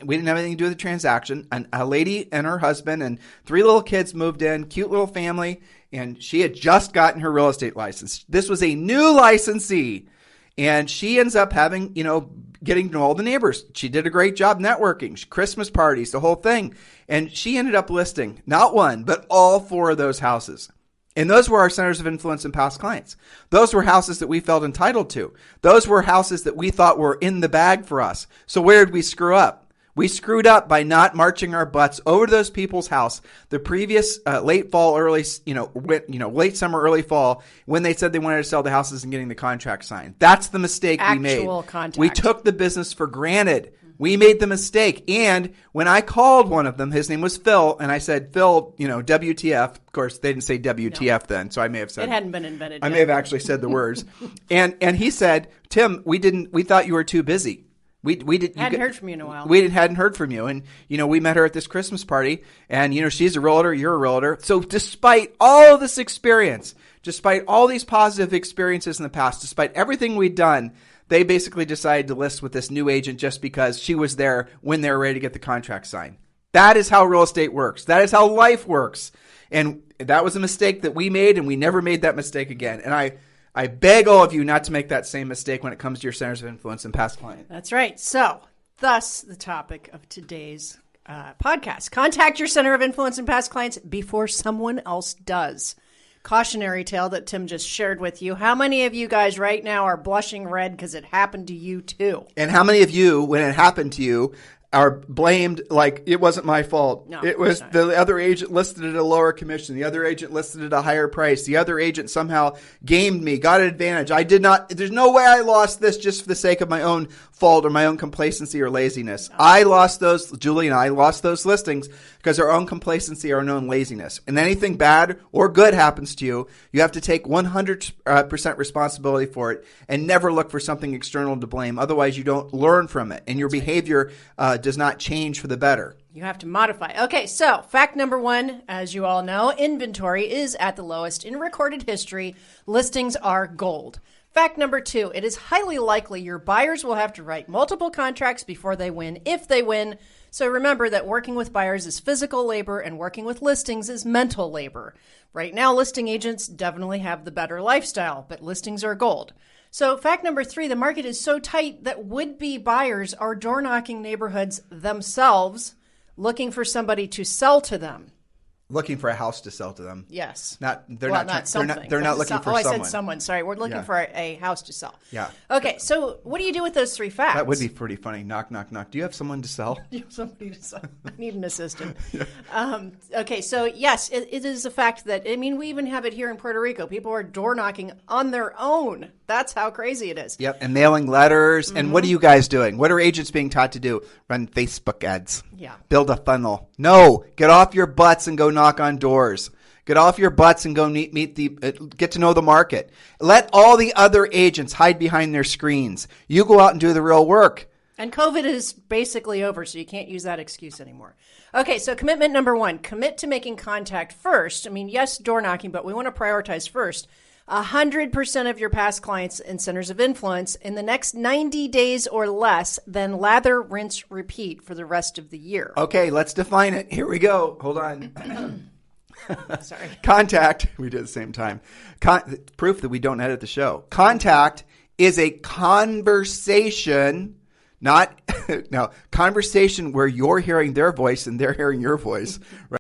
We didn't have anything to do with the transaction. And a lady and her husband and 3 little kids moved in, cute little family, and she had just gotten her real estate license. This was a new licensee, and she ends up having, getting to know all the neighbors. She did a great job networking, Christmas parties, the whole thing. And she ended up listing not one, but all 4 of those houses. And those were our centers of influence and past clients. Those were houses that we felt entitled to. Those were houses that we thought were in the bag for us. So where did we screw up? We screwed up by not marching our butts over to those people's house the previous late fall, late summer, early fall, when they said they wanted to sell the houses and getting the contract signed. That's the mistake we made. Actual contact. We took the business for granted. We made the mistake. And when I called one of them, his name was Phil, and I said, Phil, WTF. Of course, they didn't say WTF then, so I may have said it hadn't been invented. I may have actually said the words. And he said, Tim, we thought you were too busy. We hadn't heard from you in a while. We hadn't heard from you. And, we met her at this Christmas party, and, she's a realtor, you're a realtor. So despite all this experience, despite all these positive experiences in the past, despite everything we'd done, they basically decided to list with this new agent just because she was there when they were ready to get the contract signed. That is how real estate works. That is how life works. And that was a mistake that we made, and we never made that mistake again. And I beg all of you not to make that same mistake when it comes to your centers of influence and past clients. That's right. So, thus the topic of today's podcast. Contact your center of influence and past clients before someone else does. Cautionary tale that Tim just shared with you. How many of you guys right now are blushing red because it happened to you too? And how many of you, when it happened to you, are blamed like it wasn't my fault? No, it was the other agent listed at a lower commission. The other agent listed at a higher price. The other agent somehow gamed me, got an advantage. I did not. There's no way I lost this just for the sake of my own fault or my own complacency or laziness. I lost those. Julie and I lost those listings because our own complacency or our own laziness. And anything bad or good happens to you, you have to take 100% responsibility for it and never look for something external to blame. Otherwise, you don't learn from it, and your behavior does not change for the better. You have to modify. Okay, so fact number 1, as you all know, inventory is at the lowest in recorded history. Listings are gold. Fact number 2, it is highly likely your buyers will have to write multiple contracts before they win, if they win. So remember that working with buyers is physical labor and working with listings is mental labor. Right now, listing agents definitely have the better lifestyle, but listings are gold. So fact number 3, the market is so tight that would-be buyers are door-knocking neighborhoods themselves, looking for somebody to sell to them. Looking for a house to sell to them. Yes. They're not looking for someone. I said someone. Sorry, we're looking for a house to sell. Yeah. Okay, so what do you do with those 3 facts? That would be pretty funny. Knock, knock, knock. Do you have someone to sell? Do you have somebody to sell? I need an assistant. Okay, so yes, it is a fact that, we even have it here in Puerto Rico. People are door knocking on their own. That's how crazy it is. Yep, and mailing letters. And what are you guys doing? What are agents being taught to do? Run Facebook ads. Yeah. Build a funnel. No, get off your butts and go knock on doors. Get off your butts and go get to know the market. Let all the other agents hide behind their screens. You go out and do the real work. And COVID is basically over, so you can't use that excuse anymore. Okay, so commitment number 1, commit to making contact first. Yes, door knocking, but we want to prioritize first. 100% of your past clients and centers of influence in the next 90 days or less, then lather, rinse, repeat for the rest of the year. Okay, let's define it. Here we go. Hold on. Sorry. Contact, we did at the same time. Proof that we don't edit the show. Contact is a conversation, conversation where you're hearing their voice and they're hearing your voice. Right?